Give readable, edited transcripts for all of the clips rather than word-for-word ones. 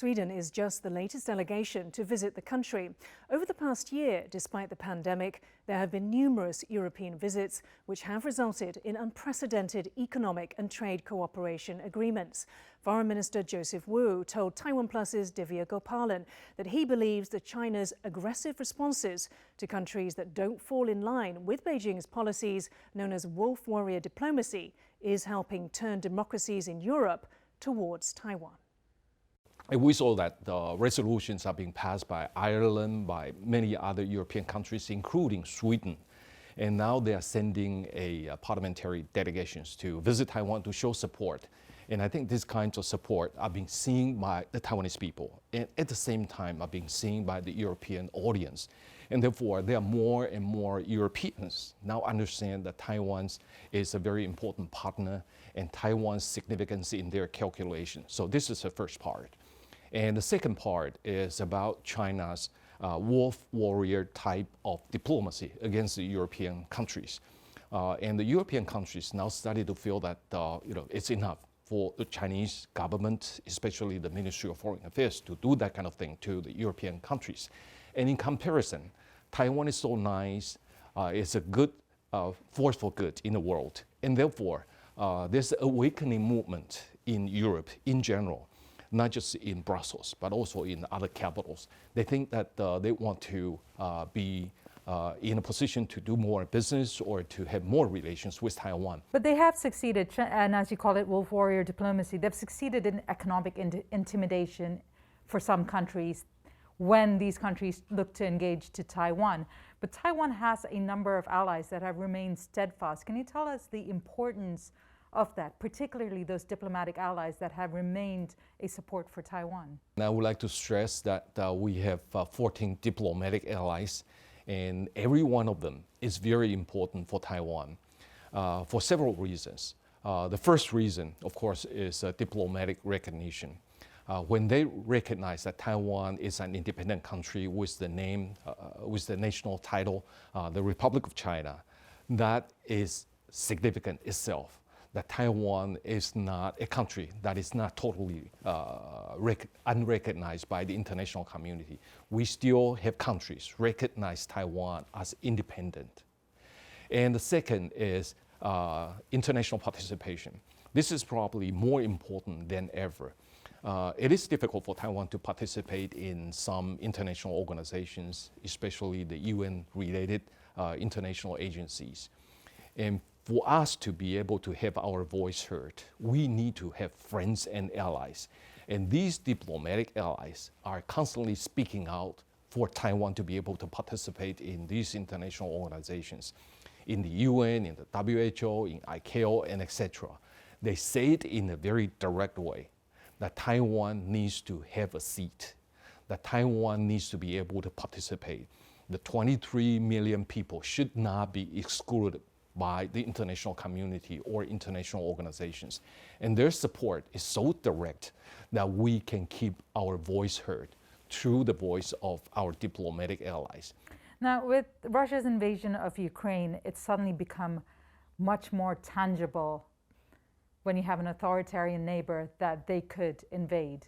Sweden is just the latest delegation to visit the country. Over the past year, despite the pandemic, there have been numerous European visits which have resulted in unprecedented economic and trade cooperation agreements. Foreign Minister Joseph Wu told TaiwanPlus's Divya Gopalan that he believes that China's aggressive responses to countries that don't fall in line with Beijing's policies, known as wolf warrior diplomacy, is helping turn democracies in Europe towards Taiwan. We saw that resolutions are being passed by Ireland, by many other European countries, including Sweden. And now they are sending parliamentary delegations to visit Taiwan to show support. And I think these kinds of support are being seen by the Taiwanese people, and at the same time are being seen by the European audience. And therefore, there are more and more Europeans now understand that Taiwan is a very important partner and Taiwan's significance in their calculation. So this is the first part. And the second part is about China's wolf warrior type of diplomacy against the European countries. And the European countries now started to feel that it's enough for the Chinese government, especially the Ministry of Foreign Affairs, to do that kind of thing to the European countries. And in comparison, Taiwan is so nice, it's a good force for good in the world. And therefore, there's an awakening movement in Europe in general, not just in Brussels, but also in other capitals. They think that they want to be in a position to do more business or to have more relations with Taiwan. But they have succeeded, and as you call it, wolf warrior diplomacy, they've succeeded in economic intimidation for some countries when these countries look to engage to Taiwan. But Taiwan has a number of allies that have remained steadfast. Can you tell us the importance of that, particularly those diplomatic allies that have remained a support for Taiwan? And I would like to stress that we have 14 diplomatic allies, and every one of them is very important for Taiwan for several reasons. The first reason, of course, is diplomatic recognition. When they recognize that Taiwan is an independent country with the name, with the national title, the Republic of China, that is significant itself. That Taiwan is not a country that is not totally unrecognized by the international community. We still have countries recognize Taiwan as independent. And the second is international participation. This is probably more important than ever. It is difficult for Taiwan to participate in some international organizations, especially the UN-related international agencies. And for us to be able to have our voice heard, we need to have friends and allies. And these diplomatic allies are constantly speaking out for Taiwan to be able to participate in these international organizations, in the UN, in the WHO, in ICAO, and etc. They say it in a very direct way that Taiwan needs to have a seat, that Taiwan needs to be able to participate. The 23 million people should not be excluded by the international community or international organizations. And their support is so direct that we can keep our voice heard through the voice of our diplomatic allies. Now, with Russia's invasion of Ukraine, it's suddenly become much more tangible when you have an authoritarian neighbor that they could invade.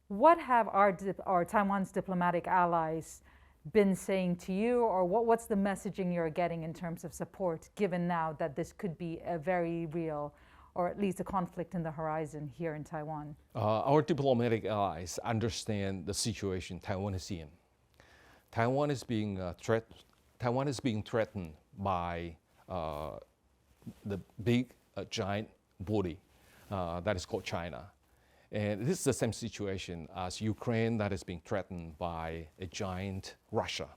What have our Taiwan's diplomatic allies been saying to you, or what's the messaging you're getting in terms of support, given now that this could be a very real, or at least a conflict in the horizon here in Taiwan? Our diplomatic allies understand the situation Taiwan is in. Taiwan is being threatened by the big giant bully that is called China. And this is the same situation as Ukraine that is being threatened by a giant Russia.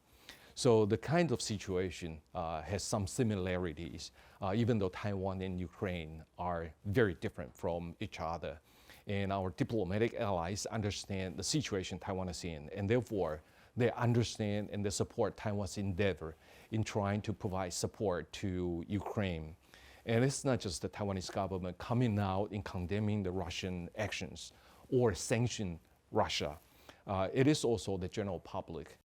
So the kind of situation has some similarities, even though Taiwan and Ukraine are very different from each other. And our diplomatic allies understand the situation Taiwan is in, and therefore they understand and they support Taiwan's endeavor in trying to provide support to Ukraine. And it's not just the Taiwanese government coming out in condemning the Russian actions or sanction Russia. It is also the general public